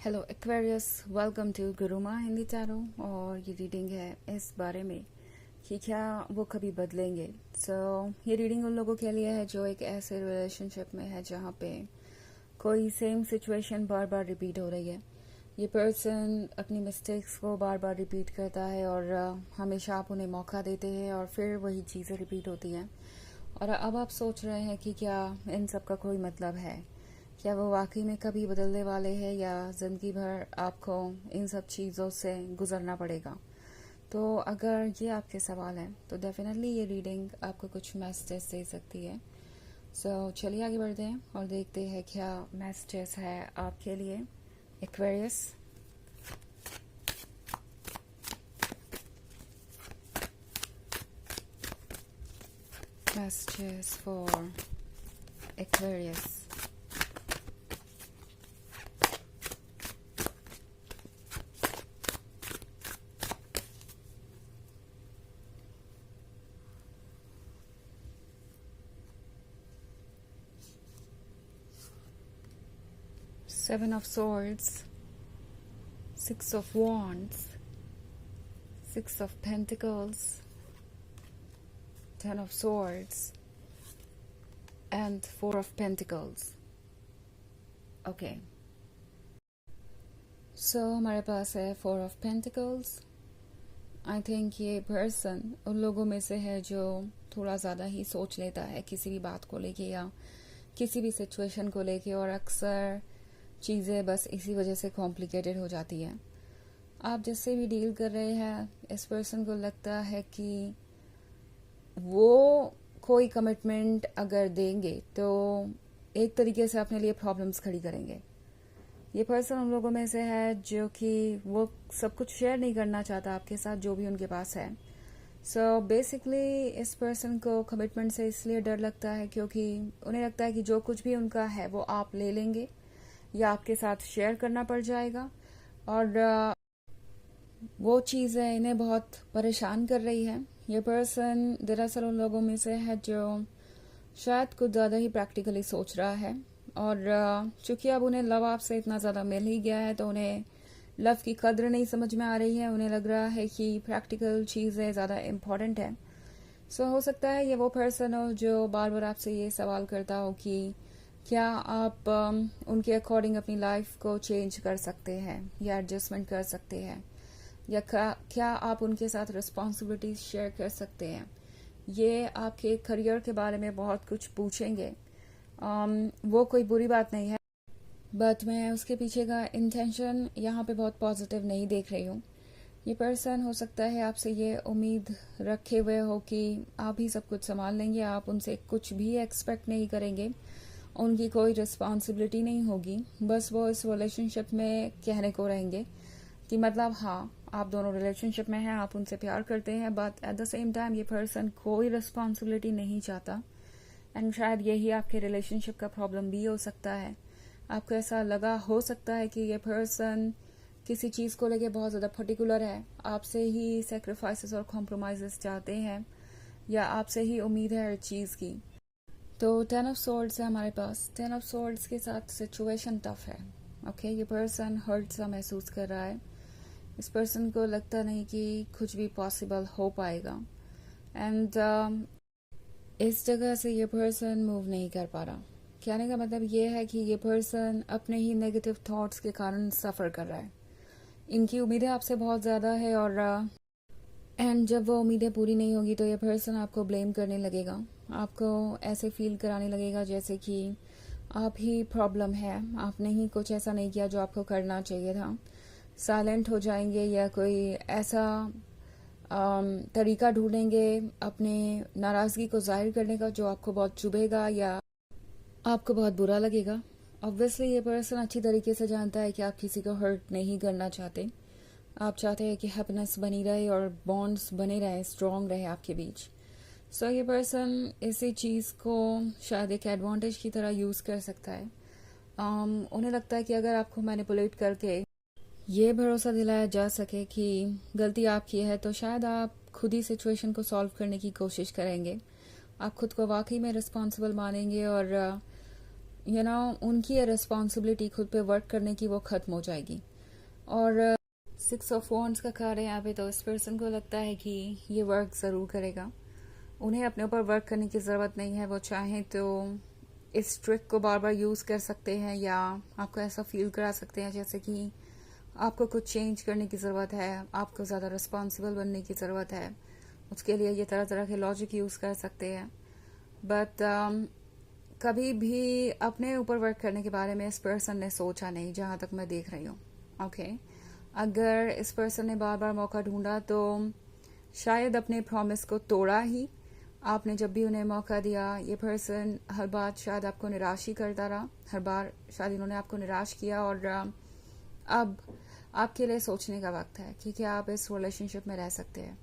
Hello Aquarius, welcome to Guruma Hindi tarot. और ये reading है इस बारे में कि क्या वो कभी बदलेंगे। ये रीडिंग उन लोगों के लिए है जो एक ऐसे रिलेशनशिप में है जहाँ पे कोई सेम सिचुएशन बार बार रिपीट हो रही है। ये पर्सन अपनी मिस्टेक्स को बार बार रिपीट करता है और हमेशा आप उन्हें मौका देते हैं और फिर वही चीज़ें रिपीट होती हैं। और अब आप सोच रहे हैं कि क्या इन सब का कोई मतलब है, क्या वो वाकई में कभी बदलने वाले हैं या ज़िंदगी भर आपको इन सब चीज़ों से गुजरना पड़ेगा। तो अगर ये आपके सवाल हैं तो डेफिनेटली ये रीडिंग आपको कुछ मैसेजेस दे सकती है। चलिए आगे बढ़ते हैं और देखते हैं क्या मैसेजेस है आपके लिए Aquarius. Messages for Aquarius. Seven of Swords, Six of Wands, Six of Pentacles, Ten of Swords, and Four of Pentacles. Okay. हमारे पास है Four of Pentacles. I think ये पर्सन उन लोगों में से है जो थोड़ा ज़्यादा ही सोच लेता है किसी भी बात को लेके या किसी भी सिचुएशन को लेके, और अक्सर चीज़ें बस इसी वजह से कॉम्प्लिकेटेड हो जाती हैं। आप जिससे भी डील कर रहे हैं, इस पर्सन को लगता है कि वो कोई कमिटमेंट अगर देंगे तो एक तरीके से अपने लिए प्रॉब्लम्स खड़ी करेंगे। ये पर्सन उन लोगों में से है जो कि वो सब कुछ शेयर नहीं करना चाहता आपके साथ, जो भी उनके पास है। बेसिकली इस पर्सन को कमिटमेंट से इसलिए डर लगता है क्योंकि उन्हें लगता है कि जो कुछ भी उनका है वो आप ले लेंगे या आपके साथ शेयर करना पड़ जाएगा, और वो चीज़ें इन्हें बहुत परेशान कर रही है। ये पर्सन दरअसल उन लोगों में से है जो शायद कुछ ज़्यादा ही प्रैक्टिकली सोच रहा है, और चूंकि अब उन्हें लव आपसे इतना ज़्यादा मिल ही गया है तो उन्हें लव की कद्र नहीं समझ में आ रही है। उन्हें लग रहा है कि प्रैक्टिकल चीज़ें ज़्यादा इम्पॉर्टेंट है। हो सकता है ये वो पर्सन हो जो बार बार आपसे ये सवाल करता हो कि क्या आप उनके अकॉर्डिंग अपनी लाइफ को चेंज कर सकते हैं या एडजस्टमेंट कर सकते हैं, या क्या आप उनके साथ रिस्पॉन्सिबिलिटीज शेयर कर सकते हैं। ये आपके करियर के बारे में बहुत कुछ पूछेंगे। वो कोई बुरी बात नहीं है, बट मैं उसके पीछे का इंटेंशन यहाँ पे बहुत पॉजिटिव नहीं देख रही हूँ। ये पर्सन हो सकता है आपसे ये उम्मीद रखे हुए हो कि आप ही सब कुछ संभाल लेंगे, आप उनसे कुछ भी एक्सपेक्ट नहीं करेंगे, उनकी कोई रिस्पॉन्सिबिलिटी नहीं होगी, बस वो इस रिलेशनशिप में कहने को रहेंगे कि मतलब हाँ आप दोनों रिलेशनशिप में हैं, आप उनसे प्यार करते हैं, but at the same time ये पर्सन कोई रिस्पॉन्सिबिलिटी नहीं चाहता। एंड शायद यही आपके रिलेशनशिप का प्रॉब्लम भी हो सकता है। आपको ऐसा लगा हो सकता है कि ये पर्सन किसी चीज़ को लेके बहुत ज़्यादा पर्टिकुलर है, आपसे ही सेक्रीफाइसेस और कॉम्प्रोमाइजेस चाहते हैं, या आपसे ही उम्मीद है हर चीज़ की। तो 10 ऑफ सोर्ड्स है हमारे पास। 10 ऑफ सोर्ड्स के साथ सिचुएशन टफ है। ओके, ये पर्सन हर्ट सा महसूस कर रहा है। इस पर्सन को लगता नहीं कि कुछ भी पॉसिबल हो पाएगा, एंड इस जगह से ये पर्सन मूव नहीं कर पा रहा। कहने का मतलब ये है कि ये पर्सन अपने ही नेगेटिव थॉट्स के कारण सफ़र कर रहा है। इनकी उम्मीदें आपसे बहुत ज़्यादा है, और एंड जब वो उम्मीदें पूरी नहीं होगी तो ये पर्सन आपको ब्लेम करने लगेगा, आपको ऐसे फील कराने लगेगा जैसे कि आप ही प्रॉब्लम है, आपने ही कुछ ऐसा नहीं किया जो आपको करना चाहिए था। साइलेंट हो जाएंगे या कोई ऐसा तरीका ढूंढेंगे अपने नाराज़गी को जाहिर करने का जो आपको बहुत चुभेगा या आपको बहुत बुरा लगेगा। ऑब्वियसली ये पर्सन अच्छी तरीके से जानता है कि आप किसी को हर्ट नहीं करना चाहते। आप चाहते हैं कि हैप्पीनेस बनी रहे और बॉन्ड्स बने रहे, स्ट्रॉन्ग रहे आपके बीच। ये पर्सन इसी चीज़ को शायद एक एडवांटेज की तरह यूज़ कर सकता है। उन्हें लगता है कि अगर आपको मैनिपुलेट करके ये भरोसा दिलाया जा सके कि गलती आपकी है तो शायद आप खुद ही सिचुएशन को सॉल्व करने की कोशिश करेंगे। आप खुद को वाकई में रिस्पॉन्सिबल मानेंगे और उनकी ये रिस्पॉन्सिबिलिटी खुद पे वर्क करने की वो ख़त्म हो जाएगी। और 6 ऑफ वॉन्ड्स का कार्ड है यहाँ पे, तो इस पर्सन को लगता है कि ये वर्क ज़रूर करेगा। उन्हें अपने ऊपर वर्क करने की ज़रूरत नहीं है। वो चाहें तो इस ट्रिक को बार बार यूज़ कर सकते हैं, या आपको ऐसा फील करा सकते हैं जैसे कि आपको कुछ चेंज करने की ज़रूरत है, आपको ज़्यादा रिस्पॉन्सिबल बनने की ज़रूरत है। उसके लिए ये तरह तरह के लॉजिक यूज़ कर सकते हैं। बट कभी भी अपने ऊपर वर्क करने के बारे में इस पर्सन ने सोचा नहीं, जहाँ तक मैं देख रही हूँ। ओके, अगर इस पर्सन ने बार बार मौका ढूंढा तो शायद अपने प्रॉमिस को तोड़ा ही। आपने जब भी उन्हें मौका दिया, ये पर्सन हर बात शायद आपको निराश ही करता रहा। हर बार शायद इन्होंने आपको निराश किया, और अब आपके लिए सोचने का वक्त है कि क्या आप इस रिलेशनशिप में रह सकते हैं।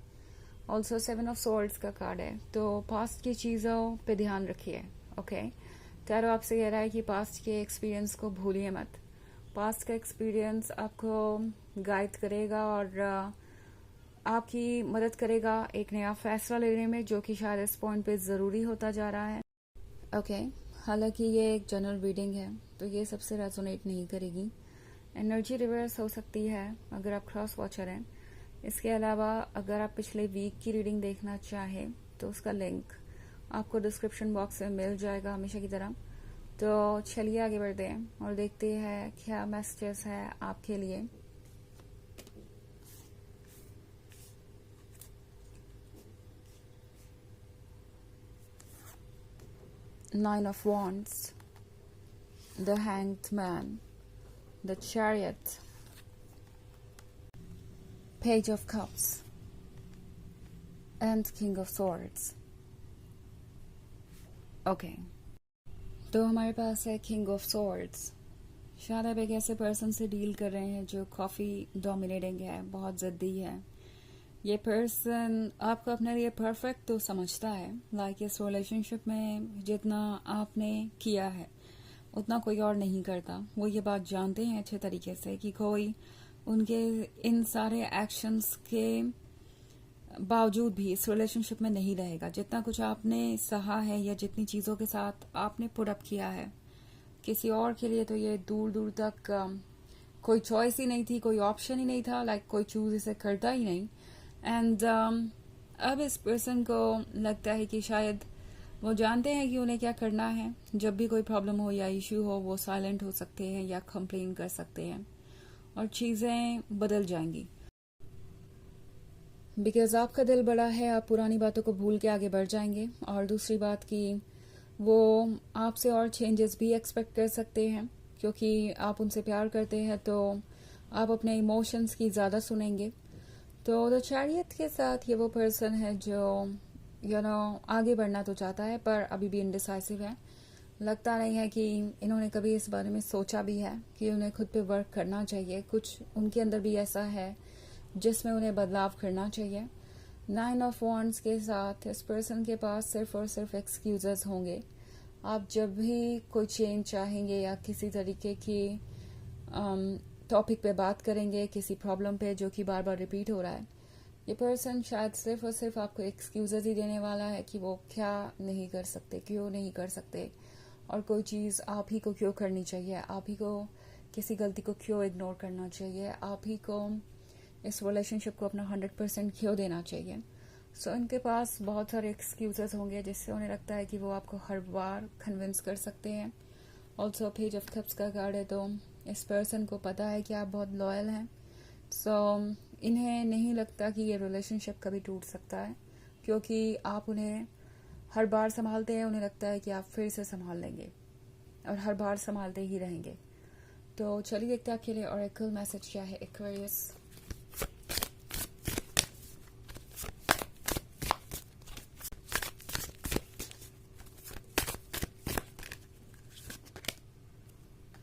ऑल्सो 7 ऑफ सोर्ड्स का कार्ड है, तो पास्ट की चीज़ों पे ध्यान रखिए। ओके, टैरो आपसे कह रहा है कि पास्ट के एक्सपीरियंस को भूलिए मत। पास्ट का एक्सपीरियंस आपको गाइड करेगा और आपकी मदद करेगा एक नया फैसला लेने में, जो कि शायद इस पॉइंट पे ज़रूरी होता जा रहा है। ओके, हालांकि ये एक जनरल रीडिंग है, तो ये सबसे रेजोनेट नहीं करेगी। एनर्जी रिवर्स हो सकती है अगर आप क्रॉस वॉचर हैं। इसके अलावा अगर आप पिछले वीक की रीडिंग देखना चाहें तो उसका लिंक आपको डिस्क्रिप्शन बॉक्स में मिल जाएगा हमेशा की तरह। तो चलिए आगे बढ़ते हैं और देखते हैं क्या मैसेजेस है आपके लिए। Nine of Wands, the Hanged Man, the Chariot, Page of Cups, and King of Swords. Okay, तो हमारे पास है किंग ऑफ सॉर्ड्स। शायद आप एक ऐसे पर्सन से डील कर रहे हैं जो काफ़ी डोमिनेटिंग है, बहुत ज़िद्दी है। ये पर्सन आपको अपने लिए परफेक्ट तो समझता है। लाइक इस रिलेशनशिप में जितना आपने किया है उतना कोई और नहीं करता। वो ये बात जानते हैं अच्छे तरीके से कि कोई उनके इन सारे एक्शंस के बावजूद भी इस रिलेशनशिप में नहीं रहेगा। जितना कुछ आपने सहा है या जितनी चीज़ों के साथ आपने पुट अप किया है, किसी और के लिए तो ये दूर दूर तक कोई चॉइस ही नहीं थी, कोई ऑप्शन ही नहीं था। लाइक कोई चूज इसे करता ही नहीं। एंड अब इस पर्सन को लगता है कि शायद वो जानते हैं कि उन्हें क्या करना है। जब भी कोई प्रॉब्लम हो या इश्यू हो, वो साइलेंट हो सकते हैं या कंप्लेन कर सकते हैं और चीज़ें बदल जाएंगी। बिकॉज आपका दिल बड़ा है, आप पुरानी बातों को भूल के आगे बढ़ जाएंगे। और दूसरी बात कि वो आपसे और चेंजेस भी एक्सपेक्ट कर सकते हैं, क्योंकि आप उनसे प्यार करते हैं तो आप अपने इमोशंस की ज़्यादा सुनेंगे। तो द चैरियट के साथ ये वो पर्सन है जो आगे बढ़ना तो चाहता है पर अभी भी इनडिसाइसिव है। लगता नहीं है कि इन्होंने कभी इस बारे में सोचा भी है कि उन्हें खुद पे वर्क करना चाहिए। कुछ उनके अंदर भी ऐसा है जिसमें उन्हें बदलाव करना चाहिए। 9 ऑफ वॉन्ड्स के साथ इस पर्सन के पास सिर्फ और सिर्फ एक्सक्यूजेस होंगे। आप जब भी कोई चेंज चाहेंगे या किसी तरीके की टॉपिक पे बात करेंगे, किसी प्रॉब्लम पे जो कि बार बार रिपीट हो रहा है, ये पर्सन शायद सिर्फ और सिर्फ आपको एक्सक्यूजेस ही देने वाला है कि वो क्या नहीं कर सकते, क्यों नहीं कर सकते, और कोई चीज़ आप ही को क्यों करनी चाहिए, आप ही को किसी गलती को क्यों इग्नोर करना चाहिए, आप ही को इस रिलेशनशिप को अपना 100% क्यों देना चाहिए। सो इनके पास बहुत सारे एक्सक्यूजेस होंगे जिससे उन्हें लगता है कि वो आपको हर बार कन्विंस कर सकते हैं। ऑल्सो पेज ऑफ कप्स का कार्ड है, तो इस पर्सन को पता है कि आप बहुत लॉयल हैं। सो इन्हें नहीं लगता कि ये रिलेशनशिप कभी टूट सकता है, क्योंकि आप उन्हें हर बार संभालते हैं। उन्हें लगता है कि आप फिर से संभाल लेंगे और हर बार संभालते ही रहेंगे। तो चलिए देखते हैं आपके लिए ऑरेकल मैसेज क्या है एक्वेरियस।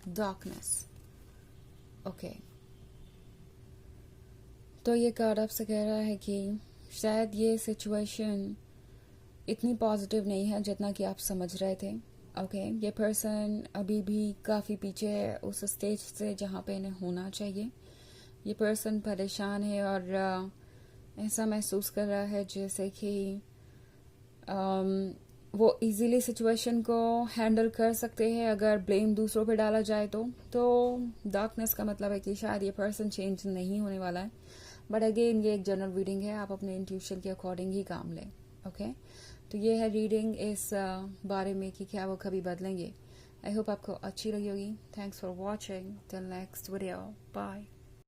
डार्कनेस। ओके, तो ये कार्ड आपसे कह रहा है कि शायद ये सिचुएशन इतनी पॉजिटिव नहीं है जितना कि आप समझ रहे थे। ओके, ये पर्सन अभी भी काफ़ी पीछे है उस स्टेज से जहाँ पे इन्हें होना चाहिए। ये पर्सन परेशान है और ऐसा महसूस कर रहा है जैसे कि वो इजीली सिचुएशन को हैंडल कर सकते हैं अगर ब्लेम दूसरों पे डाला जाए तो डार्कनेस का मतलब है कि शायद ये पर्सन चेंज नहीं होने वाला है। बट अगेन ये एक जनरल रीडिंग है, आप अपने इंट्यूशन के अकॉर्डिंग ही काम लें। ओके, तो ये है रीडिंग इस बारे में कि क्या वो कभी बदलेंगे। आई होप आपको अच्छी लगी होगी। Thanks for watching, till next video, bye.